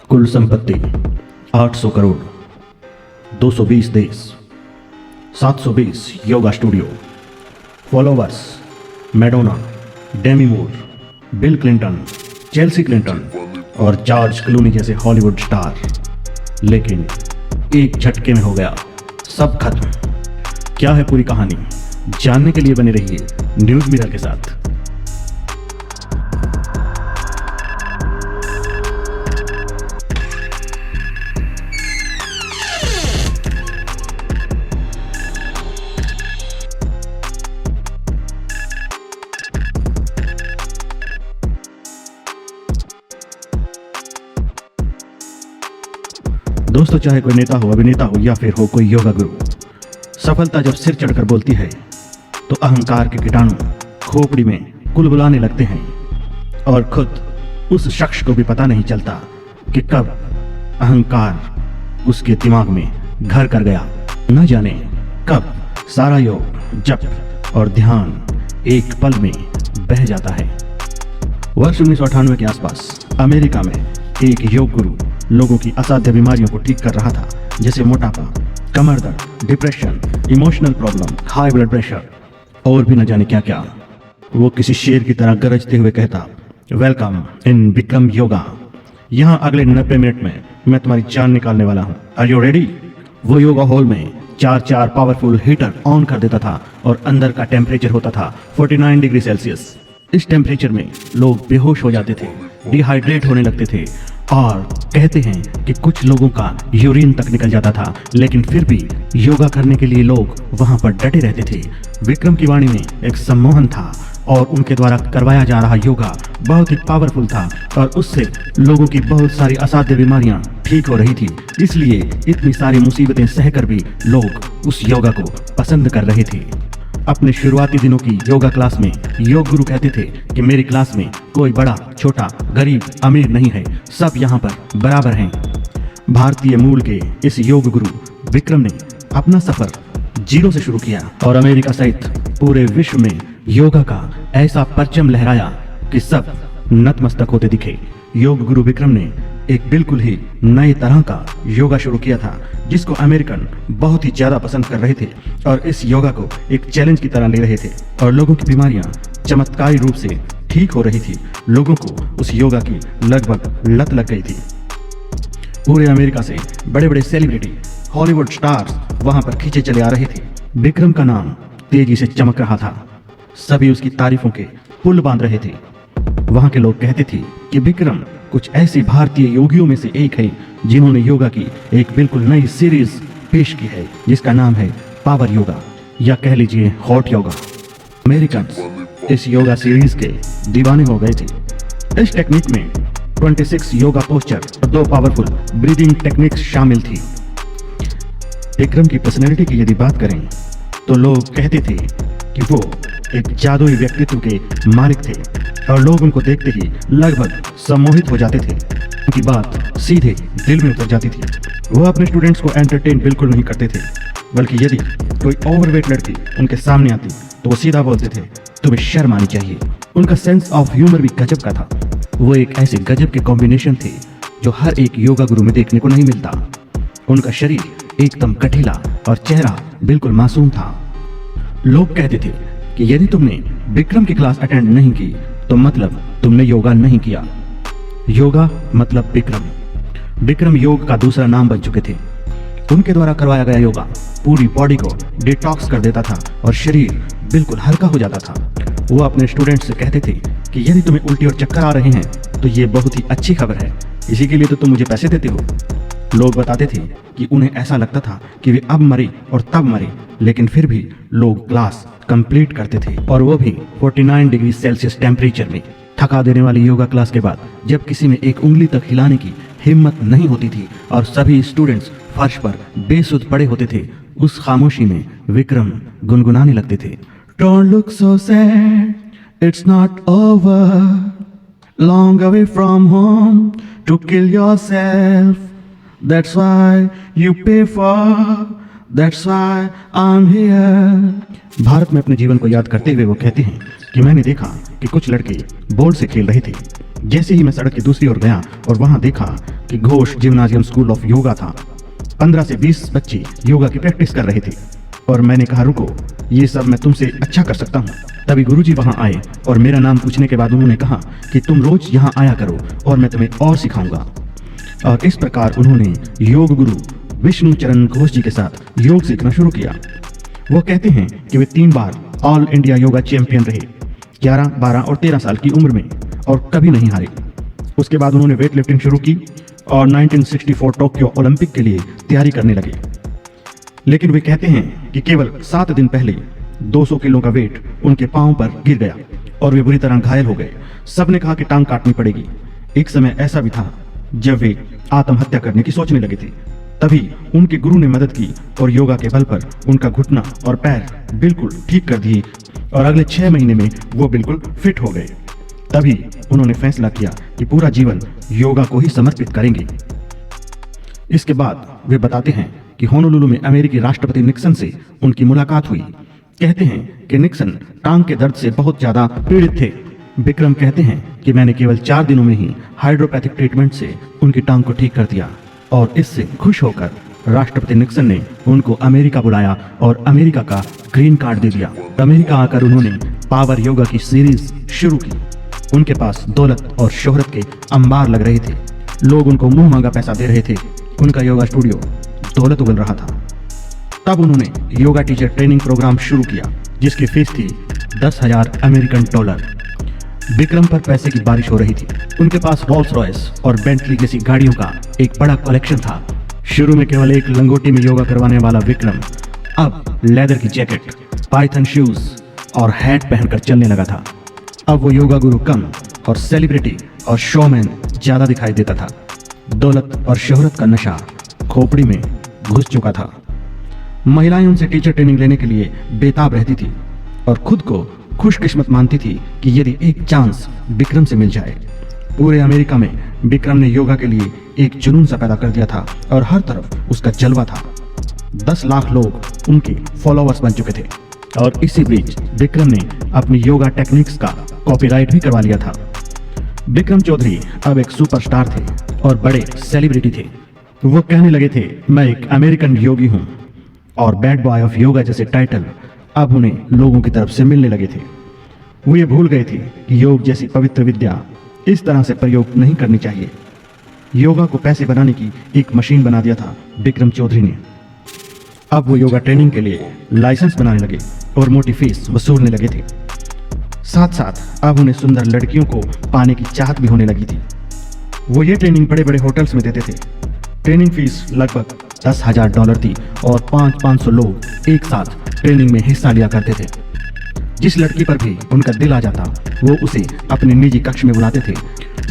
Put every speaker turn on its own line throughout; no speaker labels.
कुल संपत्ति 800 करोड़, 220 देश, 720 yoga studio, followers Madonna, Demi Moore, Bill Clinton, Chelsea Clinton और जॉर्ज क्लूनी जैसे हॉलीवुड स्टार। लेकिन एक झटके में हो गया सब खत्म। क्या है पूरी कहानी, जानने के लिए बने रहिए न्यूज़ मिरर के साथ। दोस्तों, चाहे कोई नेता हो, अभिनेता हो या फिर हो कोई योगा गुरु, सफलता जब सिर चढ़कर बोलती है तो अहंकार के कीटाणु खोपड़ी में कुलबुलाने लगते हैं और खुद उस शख्स को भी पता नहीं चलता कि कब अहंकार उसके दिमाग में घर कर गया। न जाने कब सारा योग, जप और ध्यान एक पल में बह जाता है। वर्ष 1998 के आसपास अमेरिका में एक योग गुरु लोगों की असाध्य बीमारियों को ठीक कर रहा था, जैसे मोटापा, कमर दर्द, depression, emotional problem, high blood pressure और भी न जाने क्या क्या। वो किसी शेर की तरह गरजते हुए कहता, वेलकम इन विक्रम योगा। यहाँ अगले 90 मिनट में मैं तुम्हारी जान निकालने वाला हूँ। Are you ready? वो योगा हॉल में 4 पावरफुल हीटर ऑन कर देता था और अंदर का टेम्परेचर होता था 49 डिग्री सेल्सियस। इस टेम्परेचर में लोग बेहोश हो जाते थे, डिहाइड्रेट होने लगते थे और कहते हैं कि कुछ लोगों का यूरिन तक निकल जाता था, लेकिन फिर भी योगा करने के लिए लोग वहां पर डटे रहते थे। विक्रम की वाणी में एक सम्मोहन था और उनके द्वारा करवाया जा रहा योगा बहुत ही पावरफुल था और उससे लोगों की बहुत सारी असाध्य बीमारियां ठीक हो रही थी। इसलिए इतनी सारी मुसीबतें सहकर भी लोग उस योगा को पसंद कर रहे थे। अपने शुरुआती दिनों की योगा क्लास में योग गुरु कहते थे कि मेरी क्लास में कोई बड़ा, छोटा, गरीब, अमीर नहीं है, सब यहाँ पर बराबर हैं। भारतीय मूल के इस योग गुरु विक्रम ने अपना सफर 0 से शुरू किया और अमेरिका सहित पूरे विश्व में योगा का ऐसा परचम लहराया कि सब नतमस्तक होते दिखे। योग गुरु विक्रम ने एक बिल्कुल ही नए तरह का योगा शुरू किया था, जिसको अमेरिकन बहुत ही ज्यादा पसंद कर रहे थे और इस योगा को एक चैलेंज की तरह ले रहे थे और लोगों की बीमारियां चमत्कारी रूप से ठीक हो रही थी। लोगों को उस योगा की लगभग लत लग गई थी। पूरे अमेरिका से बड़े बड़े सेलिब्रिटी, हॉलीवुड स्टार्स वहां पर खींचे चले आ रहे थे। विक्रम का नाम तेजी से चमक रहा था, सभी उसकी तारीफों के पुल बांध रहे थे। वहां के लोग कहते थे कि विक्रम कुछ ऐसे भारतीय योगियों में से एक है जिन्होंने योगा की एक बिल्कुल नई सीरीज पेश की है, जिसका नाम है पावर योगा या कह लीजिए हॉट योगा। अमेरिकन इस योगा सीरीज के दीवाने हो गए थे। इस टेक्निक में 26 योगा पोस्चर और 2 पावरफुल ब्रीदिंग टेक्निक्स शामिल थी। विक्रम की पर्सनैलिटी की यदि बात करें तो लोग कहते थे कि वो एक जादुई व्यक्तित्व के मालिक थे और लोग उनको देखते ही लगभग सम्मोहित हो जाते थे। उनकी बात सीधे दिल में उतर जाती थी। वो अपने स्टूडेंट्स को एंटरटेन बिल्कुल नहीं करते थे, बल्कि यदि कोई ओवरवेट लड़की उनके सामने आती तो वो सीधा बोलते थे, तुम्हें शर्म आनी चाहिए। उनका सेंस ऑफ ह्यूमर भी गजब का था। वो एक ऐसे गजब के कॉम्बिनेशन थे जो हर एक योगा गुरु में देखने को नहीं मिलता। उनका शरीर एकदम कठिला और चेहरा बिल्कुल मासूम था। लोग कहते थे कि यदि तुमने विक्रम की क्लास अटेंड नहीं की तो मतलब तुमने योगा नहीं किया। योगा मतलब विक्रम। विक्रम योग का दूसरा नाम बन चुके थे। उनके द्वारा करवाया गया योगा पूरी बॉडी को डिटॉक्स कर देता था और शरीर बिल्कुल हल्का हो जाता था। वो अपने स्टूडेंट्स से कहते थे कि यदि तुम्हें उल्टी और चक्कर आ रहे हैं तो ये बहुत ही अच्छी खबर है, इसी के लिए तो तुम मुझे पैसे देते हो। लोग बताते थे कि उन्हें ऐसा लगता था कि वे अब मरे और तब मरे, लेकिन फिर भी लोग क्लास कंप्लीट करते थे और वो भी 49 डिग्री सेल्सियस टेम्परेचर में। थका देने वाली योगा क्लास के बाद जब किसी में एक उंगली तक हिलाने की हिम्मत नहीं होती थी और सभी स्टूडेंट्स फर्श पर बेसुध पड़े होते थे, उस खामोशी में विक्रम गुनगुनाने लगते थे, Don't look so sad, it's not over, long away from home to kill yourself, that's why you pay for, that's why I'm here। Bharat में अपने जीवन को याद करते हुए वो कहते हैं कि मैंने देखा कि कुछ लड़के बॉल से खेल रहे थे, जैसे ही मैं सड़क की दूसरी ओर गया और वहां देखा कि Ghosh gymnasium school of yoga था। 15 से 20 बच्चे योगा की प्रैक्टिस कर रहे थे और मैंने कहा रुको, ये सब मैं तुमसे अच्छा कर सकता हूँ। तभी गुरुजी वहां आए और मेरा नाम पूछने के बाद उन्होंने कहा कि तुम रोज यहाँ आया करो और मैं तुम्हें और सिखाऊंगा। और इस प्रकार उन्होंने योग गुरु विष्णु चरण घोष जी के साथ योग सीखना शुरू किया। वो कहते हैं कि वे 3 बार ऑल इंडिया योगा चैंपियन रहे, 11, 12 और 13 साल की उम्र में, और कभी नहीं हारे। उसके बाद उन्होंने वेट लिफ्टिंग शुरू की और 1964 टोक्यो ओलंपिक के लिए तैयारी करने लगे। लेकिन वे कहते हैं कि केवल 7 दिन पहले 200 किलो का वेट उनके पांव पर गिर गया और वे बुरी तरह घायल हो गए। सबने कहा कि टांग काटनी पड़ेगी। एक समय ऐसा भी था जब वे आत्महत्या करने की सोचने लगे थे। तभी उनके गुरु ने मदद की और योगा के बल पर उनका घुटना और पैर बिल्कुल ठीक कर दिए और अगले 6 महीने में वो बिल्कुल फिट हो गए। तभी उन्होंने फैसला किया कि पूरा जीवन योगा को ही समर्पित करेंगे। इसके बाद वे बताते हैं कि होनोलुलु में अमेरिकी राष्ट्रपति निक्सन से उनकी मुलाकात हुई। कहते हैं कि निक्सन टांग के दर्द से बहुत ज्यादा पीड़ित थे। विक्रम कहते हैं कि मैंने केवल 4 दिनों में ही हाइड्रोपैथिक ट्रीटमेंट से उनकी टांग को ठीक कर दिया और इससे खुश होकर राष्ट्रपति निक्सन ने उनको अमेरिका बुलाया और अमेरिका का ग्रीन कार्ड दे दिया। अमेरिका आकर उन्होंने पावर योगा की सीरीज शुरू की। उनके पास दौलत और शोहरत के अंबार लग रहे थे। लोग उनको मुंह मांगा पैसा दे रहे थे। उनका योगा स्टूडियो दौलत उगल रहा था। तब उन्होंने योगा टीचर ट्रेनिंग प्रोग्राम शुरू किया जिसकी फीस थी $10,000 अमेरिकन। विक्रम पर पैसे की बारिश हो रही थी। उनके पास रोल्स रॉयस और बेंटली जैसी गाड़ियों का एक बड़ा कलेक्शन था। शुरू में केवल एक लंगोटी में योगा करवाने वाला विक्रम अब लेदर की जैकेट, पाइथन शूज और हैट पहनकर चलने लगा था। अब वो योगा गुरु कम और सेलिब्रिटी और शोमैन ज्यादा दिखाई देता था। दौलत और शोहरत का नशा खोपड़ी में घुस चुका था। महिलाएं उनसे टीचर ट्रेनिंग लेने के लिए बेताब रहती थी और खुद को खुशकिस्मत मानती थी कि यदि एक चांस विक्रम से मिल जाए। पूरे अमेरिका में विक्रम ने योगा के लिए एक जुनून सा पैदा कर दिया था और हर तरफ उसका जलवा था। 10 लाख लोग उनके फॉलोअर्स बन चुके थे और इसी बीच विक्रम ने अपनी योगा टेक्निक्स का कॉपीराइट भी करवा लिया था। विक्रम चौधरी अब एक सुपरस्टार थे और बड़े सेलिब्रिटी थे। वो कहने लगे थे मैं एक अमेरिकन योगी हूँ और बैड बॉय ऑफ योगा जैसे टाइटल अब उन्हें लोगों की तरफ से मिलने लगे थे। वो ये भूल गए थे कि योग जैसी पवित्र विद्या इस तरह से प्रयोग नहीं करनी चाहिए। योगा को पैसे बनाने की एक मशीन बना दिया था विक्रम चौधरी ने। अब वो योगा ट्रेनिंग के लिए लाइसेंस बनाने लगे और मोटी फीस वसूलने लगे थे। साथ साथ अब उन्हें सुंदर लड़कियों को पाने की चाहत भी होने लगी थी। वो ये ट्रेनिंग बड़े बड़े होटल्स में देते थे। ट्रेनिंग फीस लगभग $10,000 थी और 500 लोग एक साथ ट्रेनिंग में हिस्सा लिया करते थे। जिस लड़की पर भी उनका दिल आ जाता वो उसे अपने निजी कक्ष में बुलाते थे।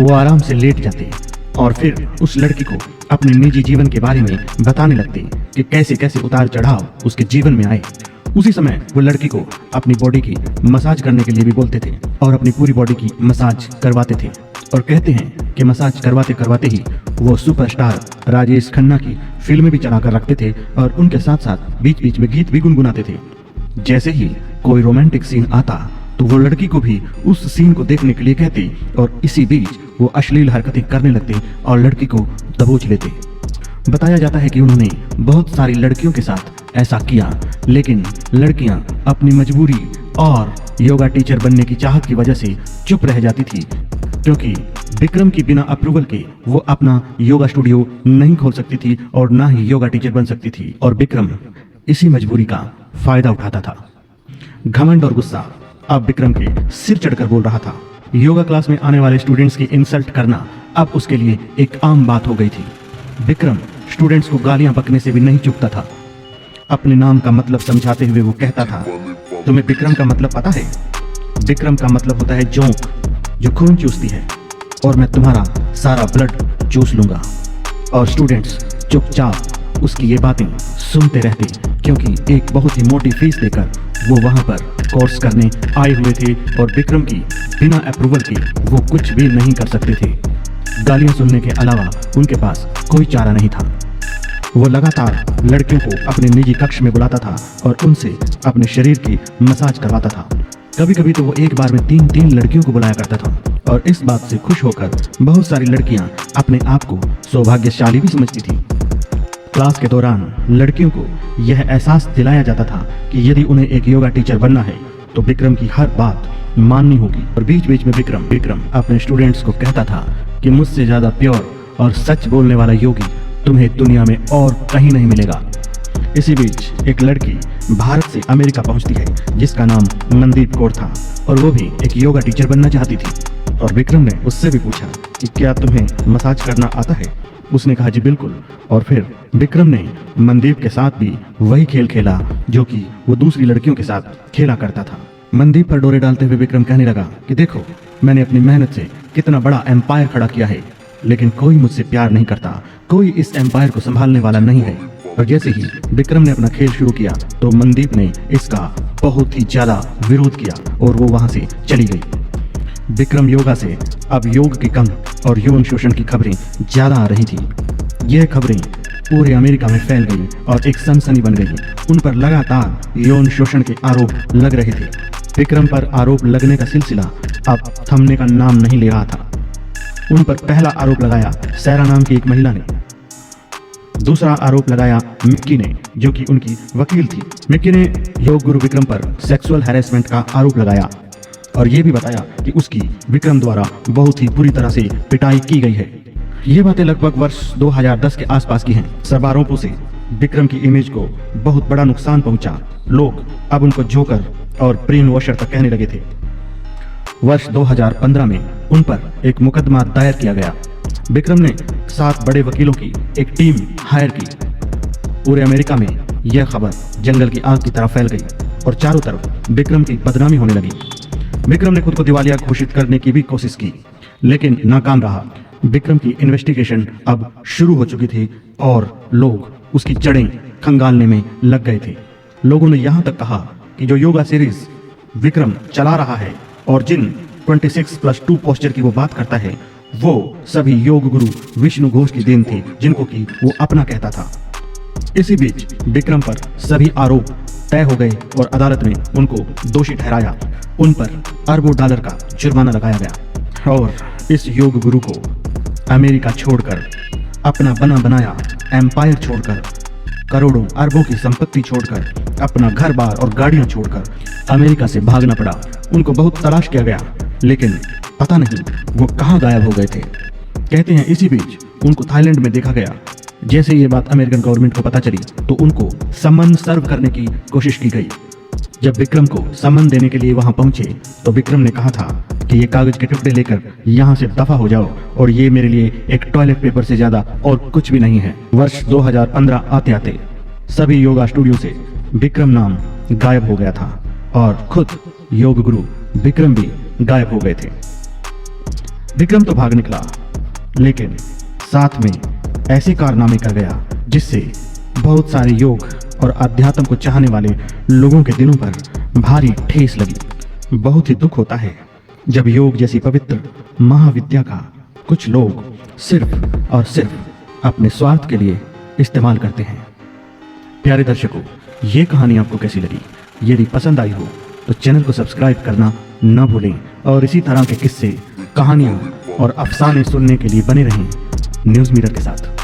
वो आराम से लेट जाते और फिर उस लड़की को अपने निजी जीवन के बारे में बताने लगते कि कैसे कैसे उतार चढ़ाव उसके जीवन में आए। उसी समय वो लड़की को अपनी बॉडी की मसाज करने के लिए भी बोलते थे और अपनी पूरी बॉडी की मसाज करवाते थे और कहते हैं कि मसाज करवाते करवाते ही वो सुपरस्टार राजेश खन्ना की फिल्में भी चलाकर रखते थे और उनके साथ साथ बीच बीच में गीत भी गुनगुनाते थे। जैसे ही कोई रोमांटिक सीन आता तो वो लड़की को भी उस सीन को देखने के लिए कहते और इसी बीच वो अश्लील हरकतें करने लगते और लड़की को दबोच लेते। बताया जाता है कि उन्होंने बहुत सारी लड़कियों के साथ ऐसा किया, लेकिन लड़कियां अपनी मजबूरी और योगा टीचर बनने की चाहत की वजह से चुप रह जाती थी, क्योंकि विक्रम की बिना अप्रूवल के वो अपना योगा स्टूडियो नहीं खोल सकती थी और ना ही योगा टीचर बन सकती थी। और विक्रम इसी मजबूरी का फायदा उठाता था। घमंड और गुस्सा अब विक्रम के सिर चढ़कर बोल रहा था। योगा क्लास में आने वाले स्टूडेंट्स की इंसल्ट करना अब उसके लिए एक आम बात हो गई थी। विक्रम स्टूडेंट्स को गालियां बकने से भी नहीं चूकता था। अपने नाम का मतलब समझाते हुए वो कहता था, तुम्हें विक्रम का मतलब पता है? विक्रम का मतलब होता है जोंक, जो खून चूसती है, और मैं तुम्हारा सारा ब्लड चूस लूंगा। और स्टूडेंट्स चुपचाप उसकी ये बातें सुनते रहते, क्योंकि एक बहुत ही मोटी फीस देकर वो वहां पर कोर्स करने आए हुए थे और विक्रम की बिना अप्रूवल के वो कुछ भी नहीं कर सकते थे। गालियां सुनने के अलावा उनके पास कोई चारा नहीं था। वो लगातार लड़कियों को अपने निजी कक्ष में बुलाता था और उनसे अपने शरीर की मसाज करवाता था। कभी कभी तो वो एक बार में 3-3 लड़कियों को बुलाया करता था और इस बात से खुश होकर बहुत सारी लड़कियां अपने आप को सौभाग्यशाली भी समझती थी। क्लास के दौरान लड़कियों को यह एहसास दिलाया जाता था कि यदि उन्हें एक योगा टीचर बनना है तो विक्रम की हर बात माननी होगी। और बीच बीच में विक्रम अपने स्टूडेंट्स को कहता था कि मुझसे ज्यादा प्योर और सच बोलने वाला योगी तुम्हें दुनिया में और कहीं नहीं मिलेगा। इसी बीच एक लड़की भारत से अमेरिका पहुंचती है जिसका नाम मनदीप कौर था और वो भी एक योगा टीचर बनना चाहती थी। और विक्रम ने उससे भी पूछा कि क्या तुम्हें मसाज करना आता है। उसने कहा जी बिल्कुल। और फिर विक्रम ने मनदीप के साथ भी वही खेल खेला जो कि वो दूसरी लड़कियों के साथ खेला करता था। मनदीप पर डोरे डालते हुए विक्रम कहने लगा कि देखो मैंने अपनी मेहनत से कितना बड़ा एम्पायर खड़ा किया है, लेकिन कोई मुझसे प्यार नहीं करता, कोई इस एम्पायर को संभालने वाला नहीं है। और जैसे ही विक्रम ने अपना खेल शुरू किया तो मनदीप ने इसका बहुत ही ज्यादा विरोध किया और वो वहां से चली गई। विक्रम योगा से अब योग की कम और यौन शोषण की खबरें ज्यादा आ रही थी। यह खबरें पूरे अमेरिका में फैल गई और एक सनसनी बन गई। उन पर लगातार यौन शोषण के आरोप लग रहे थे। विक्रम पर आरोप लगने का सिलसिला अब थमने का नाम नहीं ले रहा था। उन पर पहला आरोप लगाया सैरा नाम की एक महिला ने, दूसरा आरोप लगाया मिक्की ने जो कि उनकी वकील थी। मिक्की ने योग गुरु विक्रम पर सेक्सुअल हैरेसमेंट का आरोप लगाया और ये भी बताया कि उसकी विक्रम द्वारा बहुत ही बुरी तरह से पिटाई की गई है। ये बातें लगभग वर्ष 2010 के आसपास की हैं। सब आरोपों से विक्रम की इमेज को बहुत बड़ा नुकसान पहुंचा। लोग अब उनको जोकर और ब्रेन वॉशर तक कहने लगे थे। वर्ष 2015 में उन पर एक मुकदमा दायर किया गया। विक्रम ने 7 बड़े वकीलों की एक टीम हायर की। पूरे अमेरिका में यह खबर जंगल की आग की तरह फैल गई और चारों तरफ विक्रम की बदनामी होने लगी। विक्रम ने खुद को दिवालिया घोषित करने की भी कोशिश की लेकिन नाकाम रहा। विक्रम की इन्वेस्टिगेशन अब शुरू हो चुकी थी और लोग उसकी जड़ें खंगालने में लग गए थे। लोगों ने यहाँ तक कहा कि जो योगा सीरीज विक्रम चला रहा है और जिन 26+2 पोस्चर की वो बात करता है वो सभी योग गुरु विष्णु घोष की देन थी जिनको कि वो अपना कहता था। इसी बीच विक्रम पर सभी आरोप तय हो गए और अदालत ने उनको दोषी ठहराया। उन पर अरबों डॉलर का जुर्माना लगाया गया और इस योग गुरु को अमेरिका छोड़कर, अपना बना बनाया एम्पायर छोड़कर, करोड़ों अरबों की संपत्ति छोड़कर, अपना घर बार और गाड़ियां छोड़कर अमेरिका से भागना पड़ा। उनको बहुत तलाश किया गया लेकिन पता नहीं वो कहाँ गायब हो गए थे। कहते हैं इसी बीच उनको थाईलैंड में देखा गया। जैसे ये बात अमेरिकन गवर्नमेंट को पता चली तो उनको समन सर्व करने की कोशिश की गई। जब विक्रम को समन देने के लिए वहां पहुंचे तो विक्रम ने कहा था कि ये कागज के टुकड़े लेकर यहाँ से दफा हो जाओ और ये मेरे लिए एक टॉयलेट पेपर से ज्यादा और कुछ भी नहीं है। वर्ष 2015 आते आते सभी योगा स्टूडियो से विक्रम नाम गायब हो गया था और खुद योग गुरु विक्रम भी गायब हो गए थे। विक्रम तो भाग निकला लेकिन साथ में ऐसे कारनामे कर गया जिससे बहुत सारे योग और अध्यात्म को चाहने वाले लोगों के दिलों पर भारी ठेस लगी। बहुत ही दुख होता है जब योग जैसी पवित्र महाविद्या का कुछ लोग सिर्फ और सिर्फ अपने स्वार्थ के लिए इस्तेमाल करते हैं। प्यारे दर्शकों, ये कहानी आपको कैसी लगी? यदि पसंद आई हो तो चैनल को सब्सक्राइब करना न भूलें और इसी तरह के किस्से, कहानियों और अफसाने सुनने के लिए बने रहें न्यूज़ मिरर के साथ।